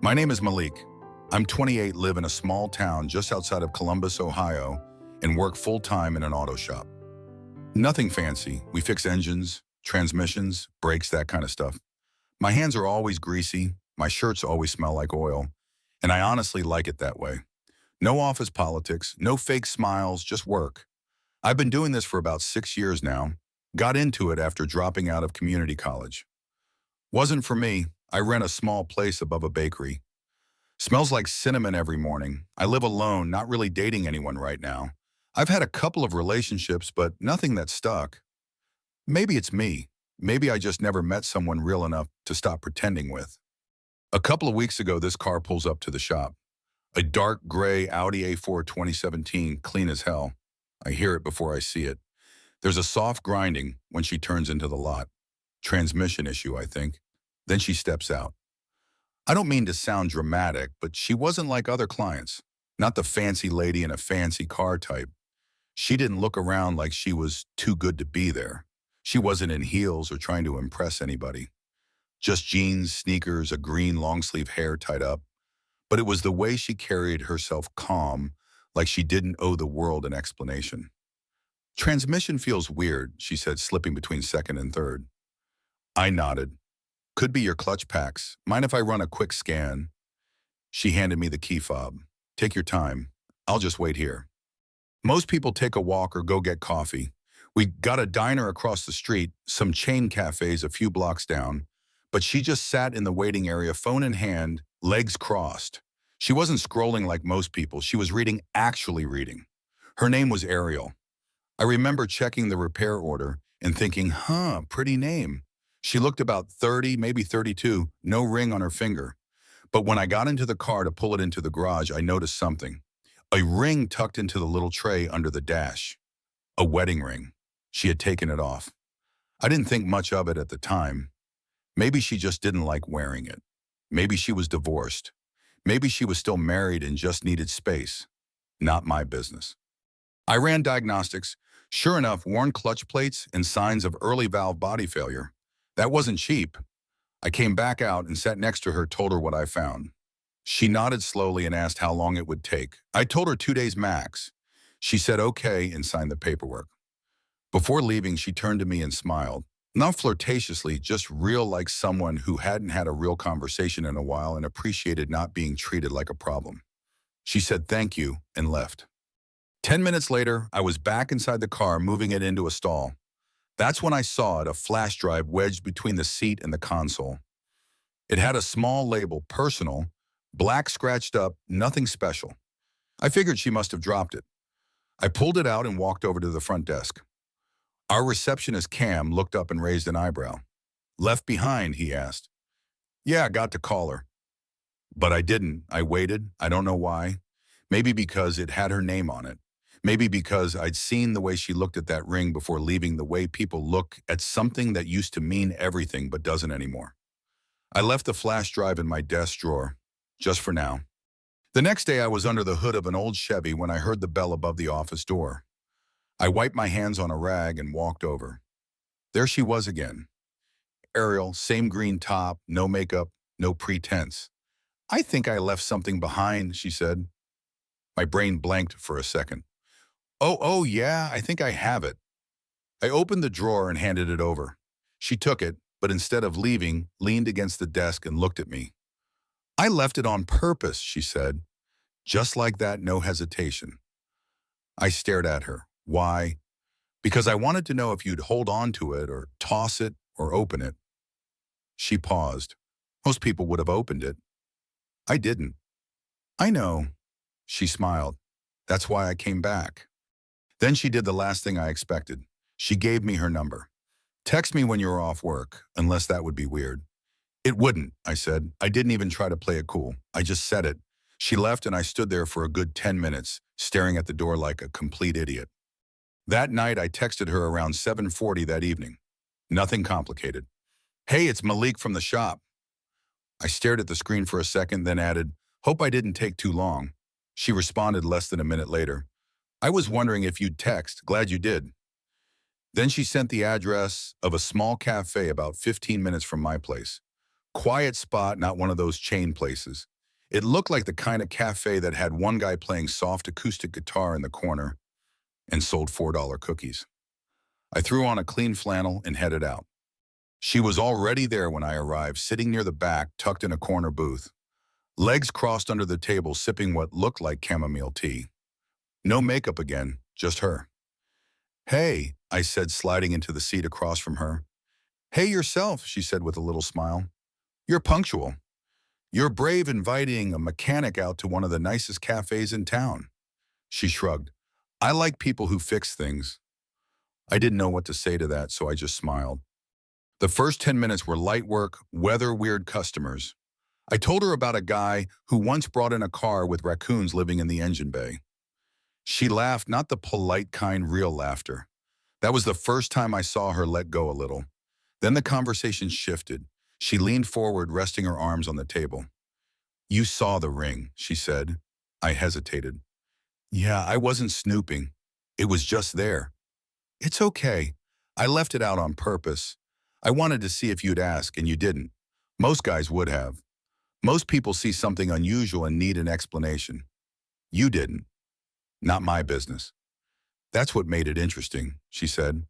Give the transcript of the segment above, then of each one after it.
My name is Malik. I'm 28, live in a small town just outside of Columbus, Ohio, and work full-time in an auto shop. Nothing fancy. We fix engines, transmissions, brakes, that kind of stuff. My hands are always greasy, my shirts always smell like oil, and I honestly like it that way. No office politics, no fake smiles, just work. I've been doing this for about 6 years now. Got into it after dropping out of community college. Wasn't for me. I rent a small place above a bakery. Smells like cinnamon every morning. I live alone, not really dating anyone right now. I've had a couple of relationships, but nothing that stuck. Maybe it's me. Maybe I just never met someone real enough to stop pretending with. A couple of weeks ago, this car pulls up to the shop. A dark gray Audi A4 2017, clean as hell. I hear it before I see it. There's a soft grinding when she turns into the lot. Transmission issue, I think. Then she steps out. I don't mean to sound dramatic, but she wasn't like other clients. Not the fancy lady in a fancy car type. She didn't look around like she was too good to be there. She wasn't in heels or trying to impress anybody. Just jeans, sneakers, a green long-sleeve hair tied up. But it was the way she carried herself calm, like she didn't owe the world an explanation. Transmission feels weird, she said, slipping between second and third. I nodded. Could be your clutch packs. Mind if I run a quick scan? She handed me the key fob. Take your time. I'll just wait here. Most people take a walk or go get coffee. We got a diner across the street, some chain cafes a few blocks down, but she just sat in the waiting area, phone in hand, legs crossed. She wasn't scrolling like most people. She was reading, actually reading. Her name was Ariel. I remember checking the repair order and thinking, pretty name. She looked about 30, maybe 32, no ring on her finger. But when I got into the car to pull it into the garage, I noticed something. A ring tucked into the little tray under the dash. A wedding ring. She had taken it off. I didn't think much of it at the time. Maybe she just didn't like wearing it. Maybe she was divorced. Maybe she was still married and just needed space. Not my business. I ran diagnostics. Sure enough, worn clutch plates and signs of early valve body failure. That wasn't cheap. I came back out and sat next to her, told her what I found. She nodded slowly and asked how long it would take. I told her 2 days max. She said okay and signed the paperwork. Before leaving, she turned to me and smiled. Not flirtatiously, just real, like someone who hadn't had a real conversation in a while and appreciated not being treated like a problem. She said thank you and left. 10 minutes later, I was back inside the car, moving it into a stall. That's when I saw it, a flash drive wedged between the seat and the console. It had a small label, personal, black scratched up, nothing special. I figured she must have dropped it. I pulled it out and walked over to the front desk. Our receptionist, Cam, looked up and raised an eyebrow. Left behind, he asked. Yeah, I got to call her. But I didn't. I waited. I don't know why. Maybe because it had her name on it. Maybe because I'd seen the way she looked at that ring before leaving, the way people look at something that used to mean everything but doesn't anymore. I left the flash drive in my desk drawer, just for now. The next day I was under the hood of an old Chevy when I heard the bell above the office door. I wiped my hands on a rag and walked over. There she was again. Ariel, same green top, no makeup, no pretense. I think I left something behind, she said. My brain blanked for a second. Oh, yeah, I think I have it. I opened the drawer and handed it over. She took it, but instead of leaving, leaned against the desk and looked at me. I left it on purpose, she said. Just like that, no hesitation. I stared at her. Why? Because I wanted to know if you'd hold on to it or toss it or open it. She paused. Most people would have opened it. I didn't. I know. She smiled. That's why I came back. Then she did the last thing I expected. She gave me her number. Text me when you're off work, unless that would be weird. It wouldn't, I said. I didn't even try to play it cool. I just said it. She left and I stood there for a good 10 minutes, staring at the door like a complete idiot. That night, I texted her around 7:40 that evening. Nothing complicated. Hey, it's Malik from the shop. I stared at the screen for a second, then added, hope I didn't take too long. She responded less than a minute later. I was wondering if you'd text. Glad you did. Then she sent the address of a small cafe about 15 minutes from my place. Quiet spot, not one of those chain places. It looked like the kind of cafe that had one guy playing soft acoustic guitar in the corner and sold $4 cookies. I threw on a clean flannel and headed out. She was already there when I arrived, sitting near the back, tucked in a corner booth. Legs crossed under the table, sipping what looked like chamomile tea. No makeup again, just her. "Hey," I said, sliding into the seat across from her. "Hey yourself," she said with a little smile. "You're punctual. You're brave inviting a mechanic out to one of the nicest cafes in town." She shrugged. "I like people who fix things." I didn't know what to say to that, so I just smiled. The first 10 minutes were light work, weather-weird customers. I told her about a guy who once brought in a car with raccoons living in the engine bay. She laughed, not the polite kind, real laughter. That was the first time I saw her let go a little. Then the conversation shifted. She leaned forward, resting her arms on the table. "You saw the ring," she said. I hesitated. "Yeah, I wasn't snooping. It was just there." "It's okay. I left it out on purpose. I wanted to see if you'd ask, and you didn't. Most guys would have. Most people see something unusual and need an explanation. You didn't. Not my business." "That's what made it interesting," she said.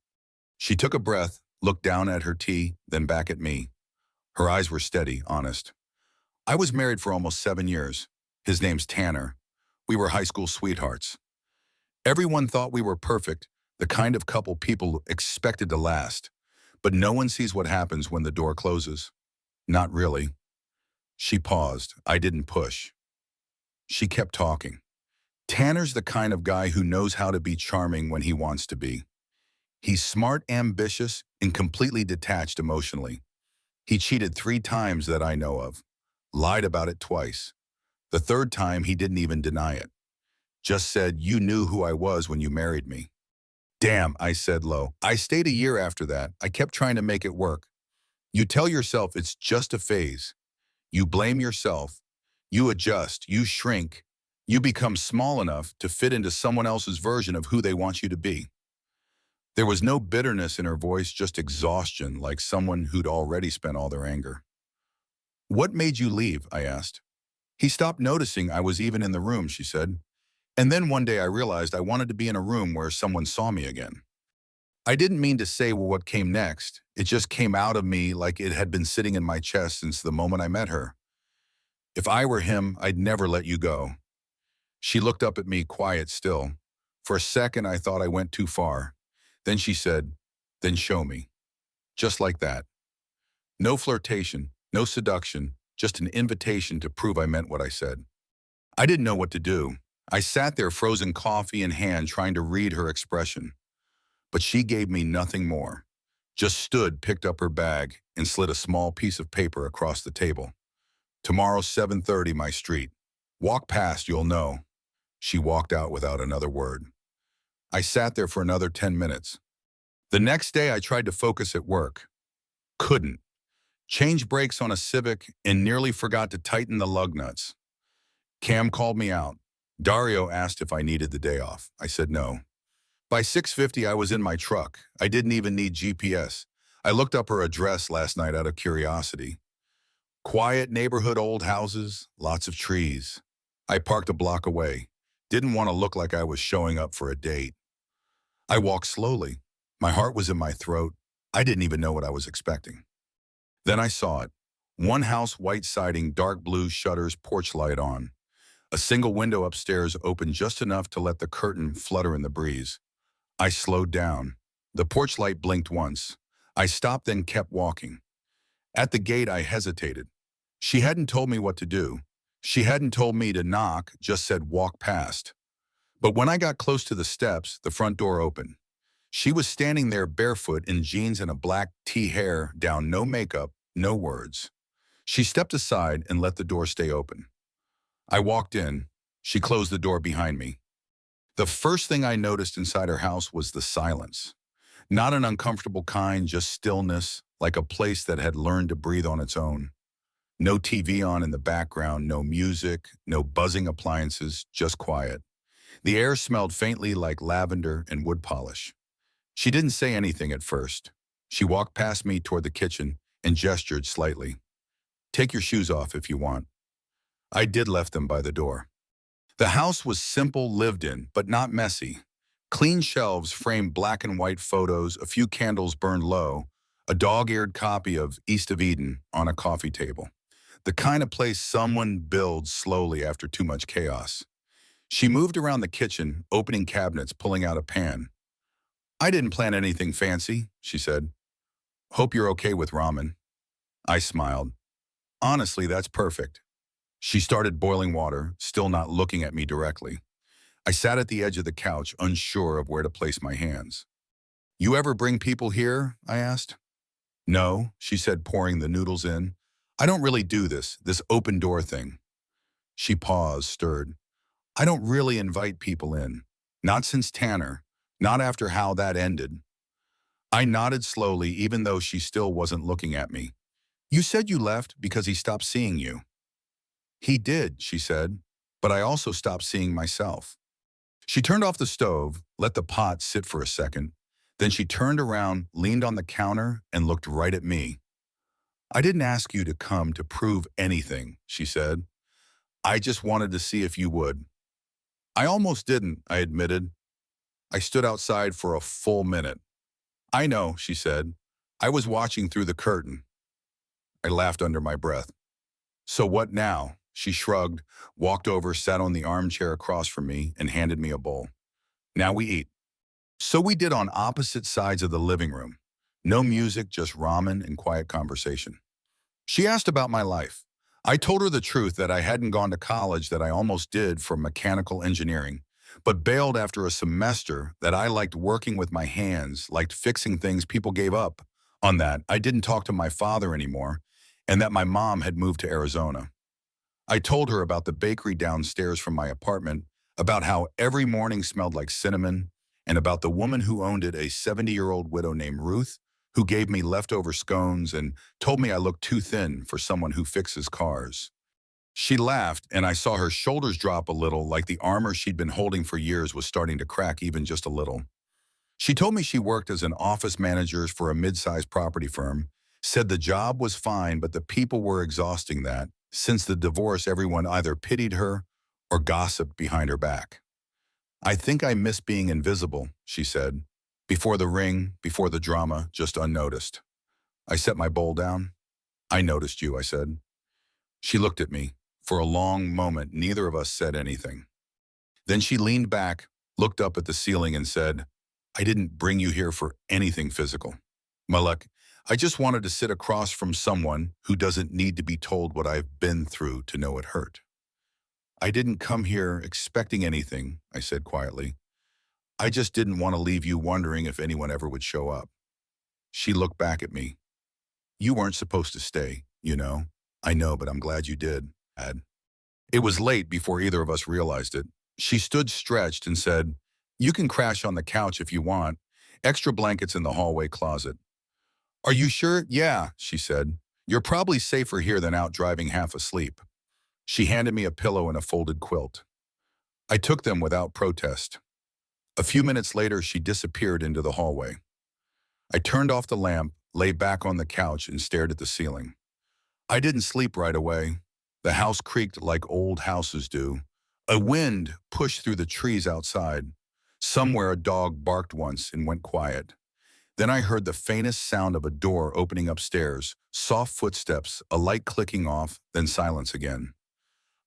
She took a breath, looked down at her tea, then back at me. Her eyes were steady, honest. "I was married for almost 7 years. His name's Tanner. We were high school sweethearts. Everyone thought we were perfect, the kind of couple people expected to last. But no one sees what happens when the door closes. Not really." She paused. I didn't push. She kept talking. "Tanner's the kind of guy who knows how to be charming when he wants to be. He's smart, ambitious, and completely detached emotionally. He cheated 3 times that I know of. Lied about it twice. The third time, he didn't even deny it. Just said, 'You knew who I was when you married me.'" "Damn," I said low. "I stayed a year after that. I kept trying to make it work. You tell yourself it's just a phase. You blame yourself. You adjust. You shrink. You become small enough to fit into someone else's version of who they want you to be." There was no bitterness in her voice, just exhaustion, like someone who'd already spent all their anger. "What made you leave?" I asked. "He stopped noticing I was even in the room," she said. "And then one day I realized I wanted to be in a room where someone saw me again." I didn't mean to say what came next. It just came out of me like it had been sitting in my chest since the moment I met her. "If I were him, I'd never let you go." She looked up at me, quiet still. For a second, I thought I went too far. Then she said, "Then show me." Just like that. No flirtation, no seduction, just an invitation to prove I meant what I said. I didn't know what to do. I sat there, frozen coffee in hand, trying to read her expression. But she gave me nothing more. Just stood, picked up her bag, and slid a small piece of paper across the table. "Tomorrow, 7:30, my street. Walk past, you'll know." She walked out without another word. I sat there for another 10 minutes. The next day, I tried to focus at work. Couldn't. Changed brakes on a Civic and nearly forgot to tighten the lug nuts. Cam called me out. Dario asked if I needed the day off. I said no. By 6:50, I was in my truck. I didn't even need GPS. I looked up her address last night out of curiosity. Quiet neighborhood, old houses, lots of trees. I parked a block away. Didn't want to look like I was showing up for a date. I walked slowly. My heart was in my throat. I didn't even know what I was expecting. Then I saw it. One house, white siding, dark blue shutters, porch light on. A single window upstairs opened just enough to let the curtain flutter in the breeze. I slowed down. The porch light blinked once. I stopped, then kept walking. At the gate, I hesitated. She hadn't told me what to do. She hadn't told me to knock, just said walk past. But when I got close to the steps, the front door opened. She was standing there barefoot in jeans and a black tea, hair down, no makeup, no words. She stepped aside and let the door stay open. I walked in. She closed the door behind me. The first thing I noticed inside her house was the silence. Not an uncomfortable kind, just stillness, like a place that had learned to breathe on its own. No TV on in the background, no music, no buzzing appliances, just quiet. The air smelled faintly like lavender and wood polish. She didn't say anything at first. She walked past me toward the kitchen and gestured slightly. "Take your shoes off if you want." I did left them by the door. The house was simple, lived in, but not messy. Clean shelves framed black and white photos, a few candles burned low, a dog-eared copy of East of Eden on a coffee table. The kind of place someone builds slowly after too much chaos. She moved around the kitchen, opening cabinets, pulling out a pan. I didn't plan anything fancy, she said. Hope you're okay with ramen. I smiled. Honestly, that's perfect. She started boiling water, still not looking at me directly. I sat at the edge of the couch, unsure of where to place my hands. You ever bring people here? I asked. No, she said, pouring the noodles in. I don't really do this open door thing. She paused, stirred. I don't really invite people in. Not since Tanner. Not after how that ended. I nodded slowly, even though she still wasn't looking at me. You said you left because he stopped seeing you. He did, she said, but I also stopped seeing myself. She turned off the stove, let the pot sit for a second. Then she turned around, leaned on the counter, and looked right at me. I didn't ask you to come to prove anything, she said. I just wanted to see if you would. I almost didn't, I admitted. I stood outside for a full minute. I know, she said. I was watching through the curtain. I laughed under my breath. So what now? She shrugged, walked over, sat on the armchair across from me, and handed me a bowl. Now we eat. So we did on opposite sides of the living room. No music, just ramen and quiet conversation. She asked about my life. I told her the truth that I hadn't gone to college, that I almost did for mechanical engineering, but bailed after a semester, that I liked working with my hands, liked fixing things people gave up. On that, I didn't talk to my father anymore, and that my mom had moved to Arizona. I told her about the bakery downstairs from my apartment, about how every morning smelled like cinnamon, and about the woman who owned it, a 70-year-old widow named Ruth, who gave me leftover scones and told me I looked too thin for someone who fixes cars. She laughed, and I saw her shoulders drop a little, like the armor she'd been holding for years was starting to crack even just a little. She told me she worked as an office manager for a mid-sized property firm, said the job was fine, but the people were exhausting that. Since the divorce, everyone either pitied her or gossiped behind her back. I think I miss being invisible, she said. Before the ring, before the drama, just unnoticed. I set my bowl down. I noticed you, I said. She looked at me. For a long moment, neither of us said anything. Then she leaned back, looked up at the ceiling and said, I didn't bring you here for anything physical. Malek, I just wanted to sit across from someone who doesn't need to be told what I've been through to know it hurt. I didn't come here expecting anything, I said quietly. I just didn't want to leave you wondering if anyone ever would show up. She looked back at me. You weren't supposed to stay, you know. I know, but I'm glad you did. It was late before either of us realized it. She stood stretched and said, You can crash on the couch if you want. Extra blankets in the hallway closet. Are you sure? Yeah, she said. You're probably safer here than out driving half asleep. She handed me a pillow and a folded quilt. I took them without protest. A few minutes later, she disappeared into the hallway. I turned off the lamp, lay back on the couch, and stared at the ceiling. I didn't sleep right away. The house creaked like old houses do. A wind pushed through the trees outside. Somewhere a dog barked once and went quiet. Then I heard the faintest sound of a door opening upstairs, soft footsteps, a light clicking off, then silence again.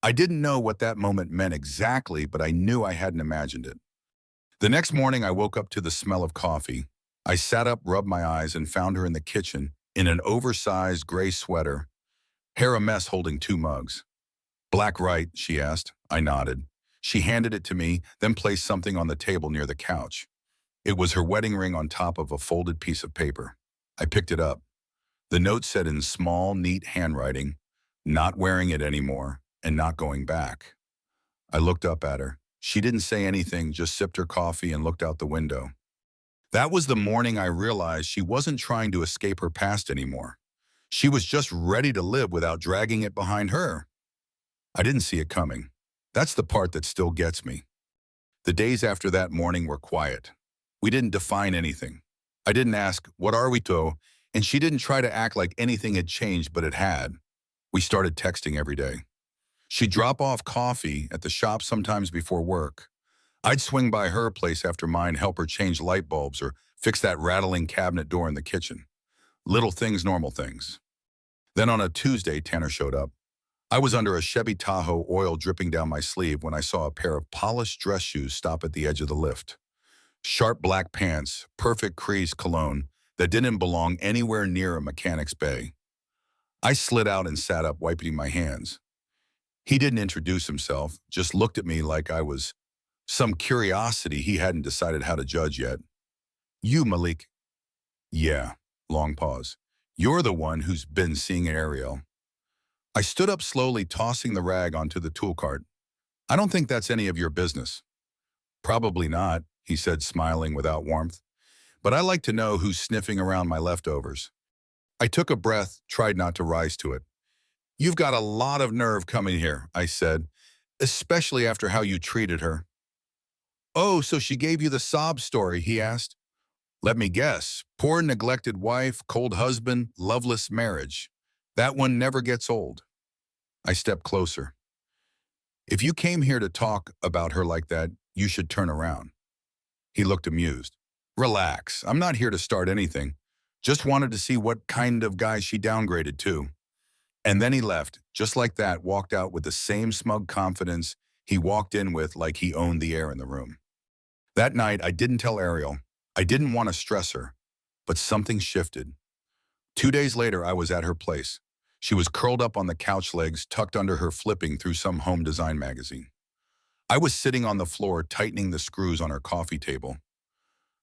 I didn't know what that moment meant exactly, but I knew I hadn't imagined it. The next morning, I woke up to the smell of coffee. I sat up, rubbed my eyes, and found her in the kitchen, in an oversized gray sweater, hair a mess, holding two mugs. Black, right? She asked. I nodded. She handed it to me, then placed something on the table near the couch. It was her wedding ring on top of a folded piece of paper. I picked it up. The note said in small, neat handwriting, not wearing it anymore and not going back. I looked up at her. She didn't say anything, just sipped her coffee and looked out the window. That was the morning I realized she wasn't trying to escape her past anymore. She was just ready to live without dragging it behind her. I didn't see it coming. That's the part that still gets me. The days after that morning were quiet. We didn't define anything. I didn't ask, what are we to? And she didn't try to act like anything had changed, but it had. We started texting every day. She'd drop off coffee at the shop sometimes before work. I'd swing by her place after mine, help her change light bulbs or fix that rattling cabinet door in the kitchen. Little things, normal things. Then on a Tuesday, Tanner showed up. I was under a Chevy Tahoe, oil dripping down my sleeve, when I saw a pair of polished dress shoes stop at the edge of the lift. Sharp black pants, perfect crease cologne that didn't belong anywhere near a mechanic's bay. I slid out and sat up, wiping my hands. He didn't introduce himself, just looked at me like I was some curiosity he hadn't decided how to judge yet. "You, Malik." "Yeah." Long pause. "You're the one who's been seeing Ariel." I stood up slowly, tossing the rag onto the tool cart. "I don't think that's any of your business." "Probably not," he said, smiling without warmth. "But I like to know who's sniffing around my leftovers." I took a breath, tried not to rise to it. "You've got a lot of nerve coming here," I said, "especially after how you treated her." "Oh, so she gave you the sob story?" he asked. "Let me guess. Poor neglected wife, cold husband, loveless marriage. That one never gets old." I stepped closer. "If you came here to talk about her like that, you should turn around." He looked amused. "Relax. I'm not here to start anything. Just wanted to see what kind of guy she downgraded to." And then he left, just like that, walked out with the same smug confidence he walked in with, like he owned the air in the room. That night, I didn't tell Ariel. I didn't want to stress her, but something shifted. 2 days later, I was at her place. She was curled up on the couch, legs tucked under her, flipping through some home design magazine. I was sitting on the floor, tightening the screws on her coffee table.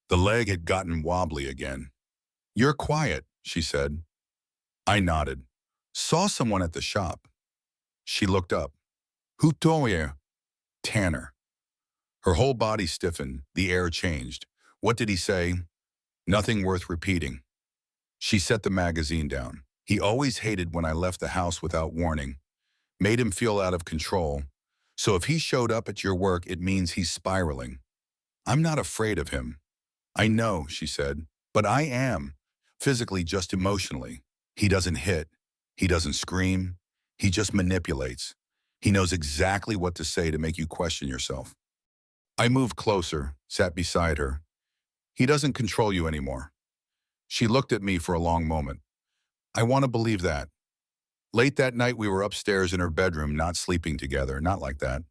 The leg had gotten wobbly again. "You're quiet," she said. I nodded. "Saw someone at the shop." She looked up. "Who told you?" "Tanner." Her whole body stiffened. The air changed. "What did he say?" "Nothing worth repeating." She set the magazine down. "He always hated when I left the house without warning. Made him feel out of control. So if he showed up at your work, it means he's spiraling." "I'm not afraid of him." "I know," she said, "but I am. Physically, just emotionally. He doesn't hit. He doesn't scream. He just manipulates. He knows exactly what to say to make you question yourself." I moved closer, sat beside her. "He doesn't control you anymore." She looked at me for a long moment. "I want to believe that." Late that night, we were upstairs in her bedroom, not sleeping together, not like that.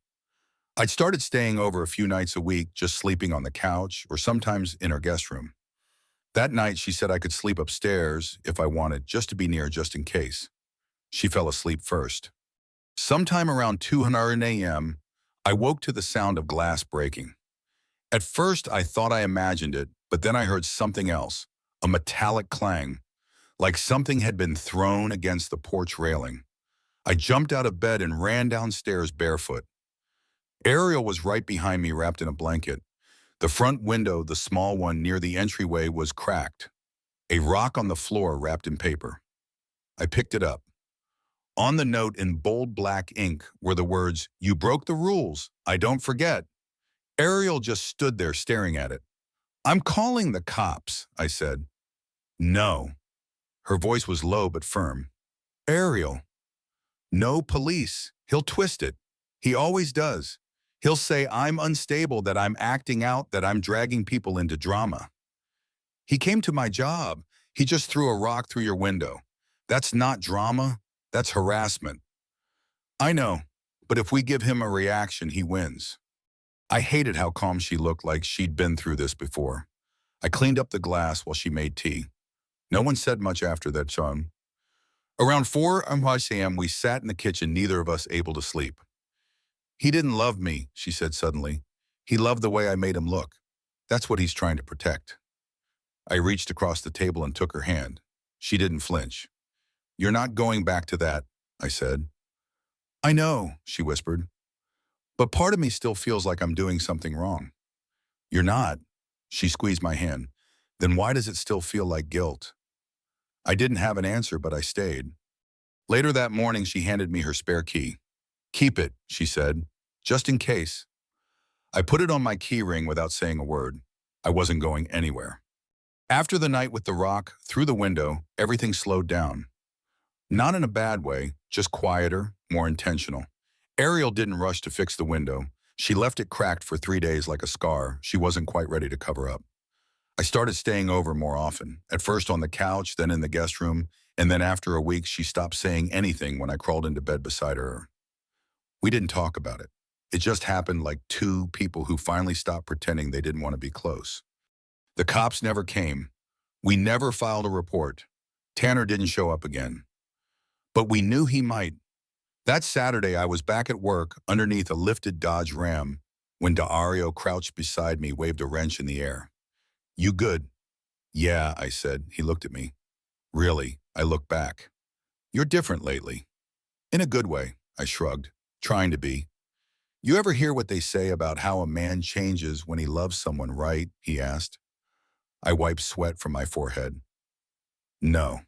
I'd started staying over a few nights a week, just sleeping on the couch or sometimes in her guest room. That night, she said I could sleep upstairs if I wanted, just to be near, just in case. She fell asleep first. Sometime around 2:00 a.m., I woke to the sound of glass breaking. At first, I thought I imagined it, but then I heard something else, a metallic clang, like something had been thrown against the porch railing. I jumped out of bed and ran downstairs barefoot. Ariel was right behind me, wrapped in a blanket. The front window, the small one near the entryway, was cracked. A rock on the floor wrapped in paper. I picked it up. On the note in bold black ink were the words, "You broke the rules. I don't forget." Ariel just stood there staring at it. "I'm calling the cops," I said. "No." Her voice was low but firm. "Ariel." "No police. He'll twist it. He always does. He'll say I'm unstable, that I'm acting out, that I'm dragging people into drama. He came to my job. He just threw a rock through your window. That's not drama. That's harassment." "I know, but if we give him a reaction, he wins." I hated how calm she looked, like she'd been through this before. I cleaned up the glass while she made tea. No one said much after that, Sean. Around 4 a.m., we sat in the kitchen, neither of us able to sleep. "He didn't love me," she said suddenly. "He loved the way I made him look. That's what he's trying to protect." I reached across the table and took her hand. She didn't flinch. "You're not going back to that," I said. "I know," she whispered. "But part of me still feels like I'm doing something wrong." "You're not." She squeezed my hand. "Then why does it still feel like guilt?" I didn't have an answer, but I stayed. Later that morning, she handed me her spare key. "Keep it," she said, "just in case." I put it on my key ring without saying a word. I wasn't going anywhere. After the night with the rock through the window, everything slowed down. Not in a bad way, just quieter, more intentional. Ariel didn't rush to fix the window. She left it cracked for 3 days like a scar she wasn't quite ready to cover up. I started staying over more often, at first on the couch, then in the guest room, and then after a week she stopped saying anything when I crawled into bed beside her. We didn't talk about it. It just happened like two people who finally stopped pretending they didn't want to be close. The cops never came. We never filed a report. Tanner didn't show up again. But we knew he might. That Saturday, I was back at work underneath a lifted Dodge Ram when Dario crouched beside me, waved a wrench in the air. "You good?" "Yeah," I said. He looked at me. "Really?" I looked back. "You're different lately." "In a good way," I shrugged, trying to be. "You ever hear what they say about how a man changes when he loves someone, right?" he asked. I wiped sweat from my forehead. "No."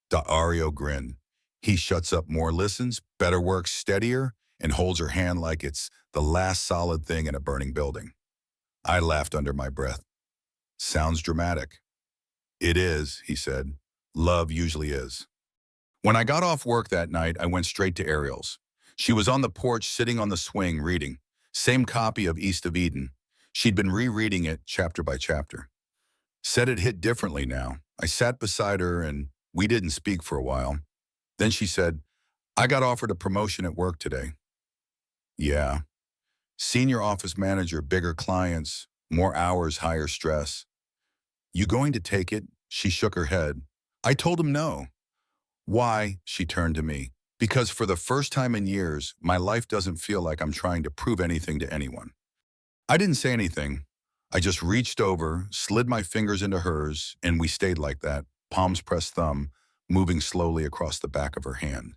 Dario grinned. "He shuts up more, listens, better works, steadier, and holds her hand like it's the last solid thing in a burning building." I laughed under my breath. "Sounds dramatic." "It is," he said. "Love usually is." When I got off work that night, I went straight to Ariel's. She was on the porch sitting on the swing reading. Same copy of East of Eden. She'd been rereading it chapter by chapter. Said it hit differently now. I sat beside her and we didn't speak for a while. Then she said, "I got offered a promotion at work today." "Yeah." "Senior office manager, bigger clients, more hours, higher stress." "You going to take it?" She shook her head. I told him no. "Why?" She turned to me. "Because for the first time in years, my life doesn't feel like I'm trying to prove anything to anyone." I didn't say anything. I just reached over, slid my fingers into hers, and we stayed like that, palms pressed thumb, moving slowly across the back of her hand.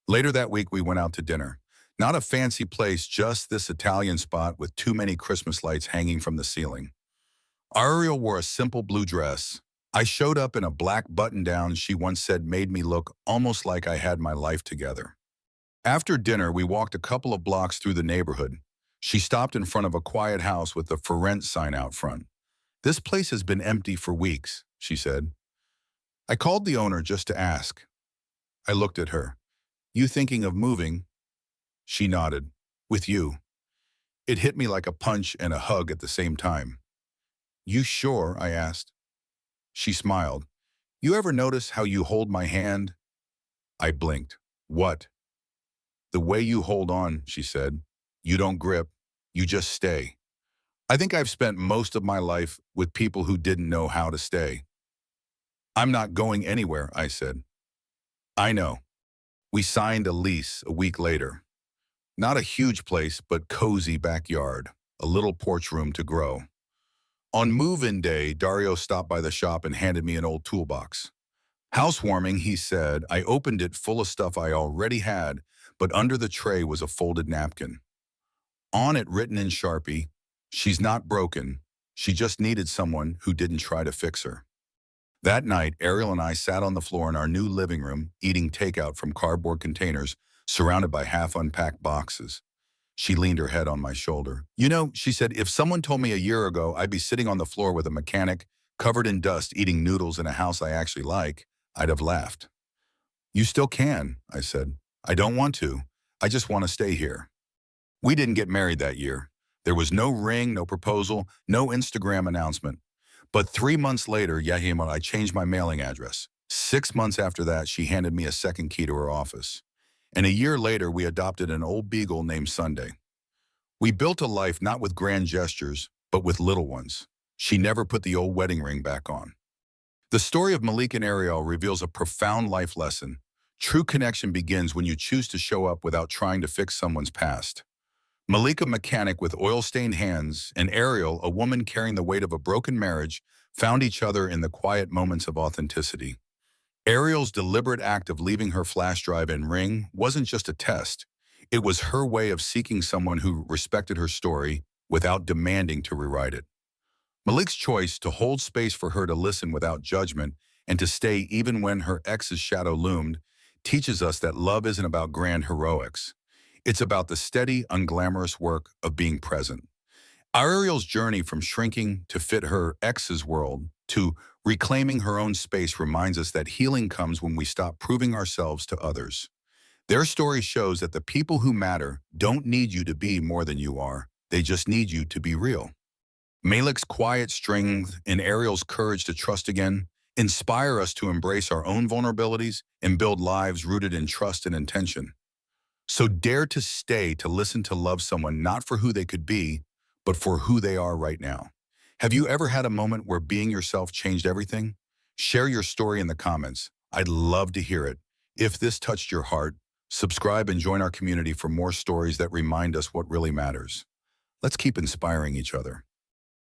Later that week, we went out to dinner. Not a fancy place, just this Italian spot with too many Christmas lights hanging from the ceiling. Ariel wore a simple blue dress. I showed up in a black button-down she once said made me look almost like I had my life together. After dinner, we walked a couple of blocks through the neighborhood. She stopped in front of a quiet house with the "For Rent" sign out front. "This place has been empty for weeks," she said. "I called the owner just to ask." I looked at her. "You thinking of moving?" She nodded. "With you." It hit me like a punch and a hug at the same time. "You sure?" I asked. She smiled. "You ever notice how you hold my hand?" I blinked. "What?" "The way you hold on," she said. "You don't grip. You just stay." I think I've spent most of my life with people who didn't know how to stay. "I'm not going anywhere," I said. "I know." We signed a lease a week later. Not a huge place, but cozy backyard, a little porch room to grow. On move-in day, Dario stopped by the shop and handed me an old toolbox. "Housewarming," he said. I opened it full of stuff I already had, but under the tray was a folded napkin. On it, written in Sharpie, "She's not broken. She just needed someone who didn't try to fix her." That night, Ariel and I sat on the floor in our new living room, eating takeout from cardboard containers, surrounded by half-unpacked boxes. She leaned her head on my shoulder. "You know," she said, "if someone told me a year ago I'd be sitting on the floor with a mechanic, covered in dust, eating noodles in a house I actually like, I'd have laughed." "You still can," I said. "I don't want to. I just want to stay here." We didn't get married that year. There was no ring, no proposal, no Instagram announcement. But 3 months later, Yahima, I changed my mailing address. 6 months after that, she handed me a second key to her office. And a year later, we adopted an old beagle named Sunday. We built a life not with grand gestures, but with little ones. She never put the old wedding ring back on. The story of Malik and Ariel reveals a profound life lesson. True connection begins when you choose to show up without trying to fix someone's past. Malik, a mechanic with oil-stained hands, and Ariel, a woman carrying the weight of a broken marriage, found each other in the quiet moments of authenticity. Ariel's deliberate act of leaving her flash drive and ring wasn't just a test. It was her way of seeking someone who respected her story without demanding to rewrite it. Malik's choice to hold space for her to listen without judgment and to stay even when her ex's shadow loomed teaches us that love isn't about grand heroics. It's about the steady, unglamorous work of being present. Ariel's journey from shrinking to fit her ex's world to reclaiming her own space reminds us that healing comes when we stop proving ourselves to others. Their story shows that the people who matter don't need you to be more than you are. They just need you to be real. Malik's quiet strength and Ariel's courage to trust again inspire us to embrace our own vulnerabilities and build lives rooted in trust and intention. So dare to stay, to listen, to love someone not for who they could be, but for who they are right now. Have you ever had a moment where being yourself changed everything? Share your story in the comments. I'd love to hear it. If this touched your heart, subscribe and join our community for more stories that remind us what really matters. Let's keep inspiring each other.